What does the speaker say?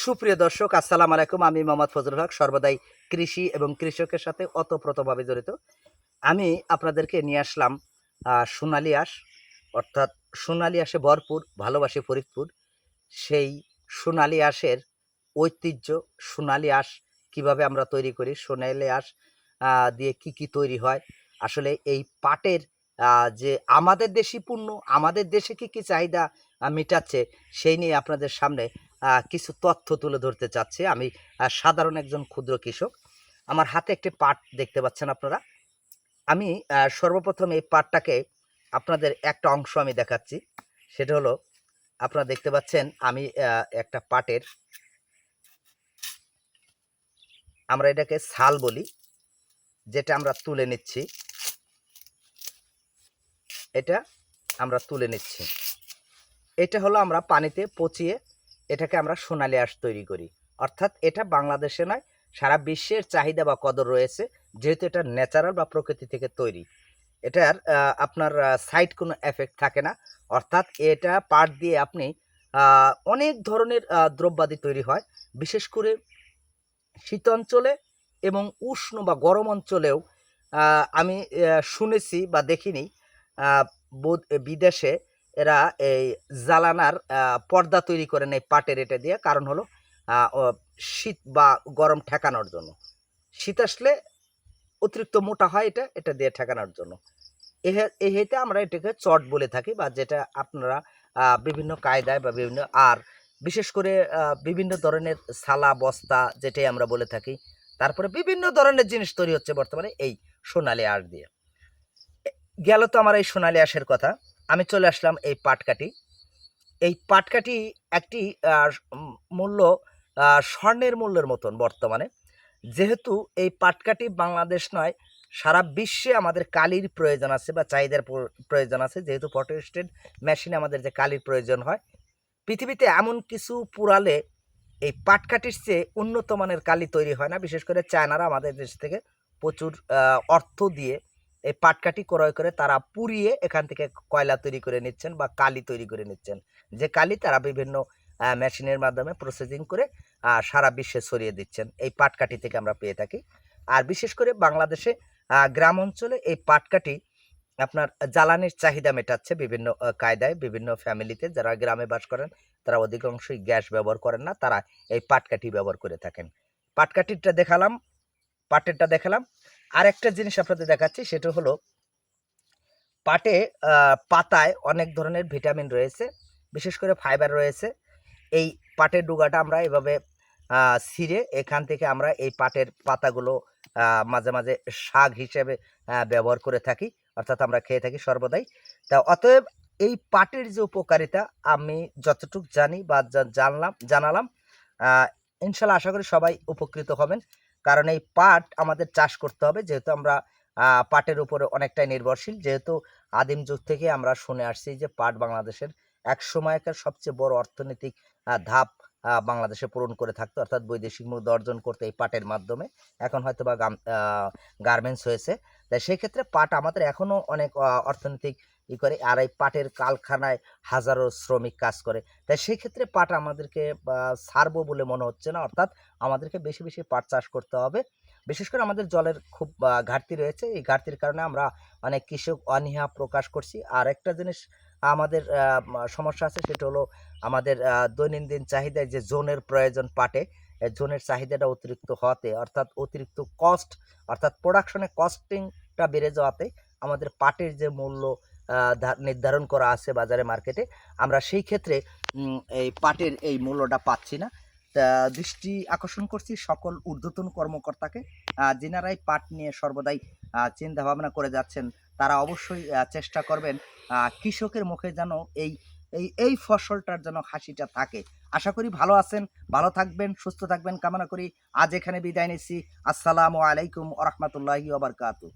সুপ্রিয় দর্শক, আসসালামু আলাইকুম। আমি মোহাম্মদ ফজলুল হক, সর্বদাই কৃষি এবং কৃষকের সাথে ওতপ্রোতভাবে জড়িত। আমি আপনাদেরকে নিয়ে আসলাম সোনালী আঁশ, অর্থাৎ সোনালী আঁশে ভরপুর, ভালোবাসি ফরিদপুর। সেই সোনালী আঁশের ঐতিহ্য, সোনালী আঁশ কীভাবে আমরা তৈরি করি, সোনালী আঁশ দিয়ে কি কি তৈরি হয়, আসলে এই পাটের যে আমাদের দেশি পণ্য, আমাদের দেশে কি কি চাহিদা মেটাচ্ছে, সেই নিয়ে আপনাদের সামনে কিছু তথ্য তুলে ধরতে চাচ্ছি। আমি সাধারণ একজন ক্ষুদ্র কৃষক। আমার হাতে একটি পাট দেখতে পাচ্ছেন আপনারা। আমি সর্বপ্রথম এই পাটটাকে আপনাদের একটা অংশ আমি দেখাচ্ছি। সেটা হলো, আপনারা দেখতে পাচ্ছেন আমি একটা পাটের, আমরা এটাকে ছাল বলি, যেটা আমরা তুলে নিচ্ছি, এটা আমরা তুলে নিচ্ছি। এটা হলো আমরা পানিতে পচিয়ে এটাকে আমরা সোনালী আঁশ তৈরি করি। অর্থাৎ এটা বাংলাদেশে নয়, সারা বিশ্বের চাহিদা বা কদর রয়েছে, যেহেতু এটা ন্যাচারাল বা প্রকৃতি থেকে তৈরি। এটার আপনার সাইড কোনো এফেক্ট থাকে না। অর্থাৎ এটা পাট দিয়ে আপনি অনেক ধরনের দ্রব্যাদি তৈরি হয়। বিশেষ করে শীত অঞ্চলে এবং উষ্ণ বা গরম অঞ্চলেও আমি শুনেছি বা দেখিনি, বিদেশে এরা এই জালানার পর্দা তৈরি করেন এই পাটের এটা দিয়ে। কারণ হলো শীত বা গরম ঠেকানোর জন্য। শীত আসলে অতিরিক্ত মোটা হয় এটা দিয়ে ঠেকানোর জন্য। এই হেতে আমরা এটাকে চট বলে থাকি, বা যেটা আপনারা বিভিন্ন কায়দায় বা বিভিন্ন, আর বিশেষ করে বিভিন্ন ধরনের সালা বস্তা যেটাই আমরা বলে থাকি। তারপরে বিভিন্ন ধরনের জিনিস তৈরি হচ্ছে বর্তমানে এই সোনালী আঁশ দিয়ে। গেল তো আমার এই সোনালী আঁশের কথা। আমি চলে আসলাম এই পাটকাঠি। এই পাটকাঠি একটি মূল্য স্বর্ণের মূল্যের মতন বর্তমানে। যেহেতু এই পাটকাঠি বাংলাদেশ নয়, সারা বিশ্বে আমাদের কালির প্রয়োজন আছে বা চাহিদার প্রয়োজন আছে। যেহেতু ফটোস্টেট মেশিনে আমাদের যে কালির প্রয়োজন হয়, পৃথিবীতে এমন কিছু পুরালে এই পাটকাঠির চেয়ে উন্নত মানের কালি তৈরি হয় না। বিশেষ করে চায়নারা আমাদের দেশ থেকে প্রচুর অর্থ দিয়ে এই পাটকাঠি ক্রয় করে তারা পুড়িয়ে এখান থেকে কয়লা তৈরি করে নিচ্ছেন বা কালি তৈরি করে নিচ্ছেন। যে কালি তারা বিভিন্ন মেশিনের মাধ্যমে প্রসেসিং করে সারা বিশ্বে ছড়িয়ে দিচ্ছেন। এই পাটকাঠি থেকে আমরা পেয়ে থাকি। আর বিশেষ করে বাংলাদেশে গ্রাম অঞ্চলে এই পাটকাঠি আপনার জ্বালানির চাহিদা মেটাচ্ছে বিভিন্ন কায়দায়। বিভিন্ন ফ্যামিলিতে যারা গ্রামে বাস করেন তারা অধিকাংশই গ্যাস ব্যবহার করেন না, তারা এই পাটকাঠি ব্যবহার করে থাকেন। পাটকাঠিটা দেখালাম, পাটেরটা দেখালাম। আর একটা জিনিস আপনাদের দেখাচ্ছি, সেটা হলো পাটে পাতায় অনেক ধরনের ভিটামিন রয়েছে, বিশেষ করে ফাইবার রয়েছে। এই পাটের ডুগাটা আমরা এভাবে ছিঁড়ে এখান থেকে আমরা এই পাটের পাতাগুলো মাঝে মাঝে শাক হিসেবে ব্যবহার করে থাকি, অর্থাৎ আমরা খেয়ে থাকি সর্বদাই। তা অতএব এই পাটের যে উপকারিতা আমি যতটুকু জানি বা জানালাম, ইনশাল্লাহ আশা করি সবাই উপকৃত হবেন। কারণ এই পাট আমাদের চাষ করতে হবে, যেহেতু আমরা পাটের উপরে অনেকটাই নির্ভরশীল। যেহেতু আদিম যুগ থেকে আমরা শুনে আসছি যে পাট বাংলাদেশের এক সময়কার সবচেয়ে বড় অর্থনৈতিক ধাপ বাংলাদেশে পূরণ করে থাকতো, অর্থাৎ বৈদেশিক মুদ্রা অর্জন করতে এই পাটের মাধ্যমে। এখন হয়তো বা গার্মেন্টস হয়েছে। তাই সেক্ষেত্রে পাট আমাদের এখনও অনেক অর্থনৈতিক করে। আর এই পাটের কারখানায় হাজারো শ্রমিক কাজ করে। তাই সেক্ষেত্রে পাট আমাদেরকে ছাড়বো বলে মনে হচ্ছে না। অর্থাৎ আমাদেরকে বেশি বেশি পাট চাষ করতে হবে। বিশেষ করে আমাদের জলের খুব ঘাটতি রয়েছে। এই ঘাটতির কারণে আমরা অনেক কৃষক অনীহা প্রকাশ করছি। আর একটা জিনিস আমাদের সমস্যা আছে, সেটা হলো আমাদের দৈনন্দিন চাহিদায় যে জোনের প্রয়োজন পাটে, জোনের চাহিদাটা অতিরিক্ত হওয়াতে, অর্থাৎ অতিরিক্ত কস্ট, অর্থাৎ প্রোডাকশনে কস্টিংটা বেড়ে যাওয়াতে আমাদের পাটের যে মূল্য নির্ধারণ করা আছে বাজারে মার্কেটে, আমরা সেই ক্ষেত্রে এই পাটের এই মূল্যটা পাচ্ছি না। দৃষ্টি আকর্ষণ করছি সকল ঊর্ধ্বতন কর্মকর্তাকে, যিনারাই পাট নিয়ে সর্বদাই চিন্তা ভাবনা করে যাচ্ছেন, তারা অবশ্যই চেষ্টা করবেন কৃষকের মুখে যেন এই এই এই ফসলটার যেন হাসিটা থাকে। আশা করি ভালো আছেন, ভালো থাকবেন, সুস্থ থাকবেন কামনা করি আজ এখানে বিদায় নিচ্ছি। আসসালামু আলাইকুম ওয়া রাহমাতুল্লাহি ওয়া বারাকাতুহু।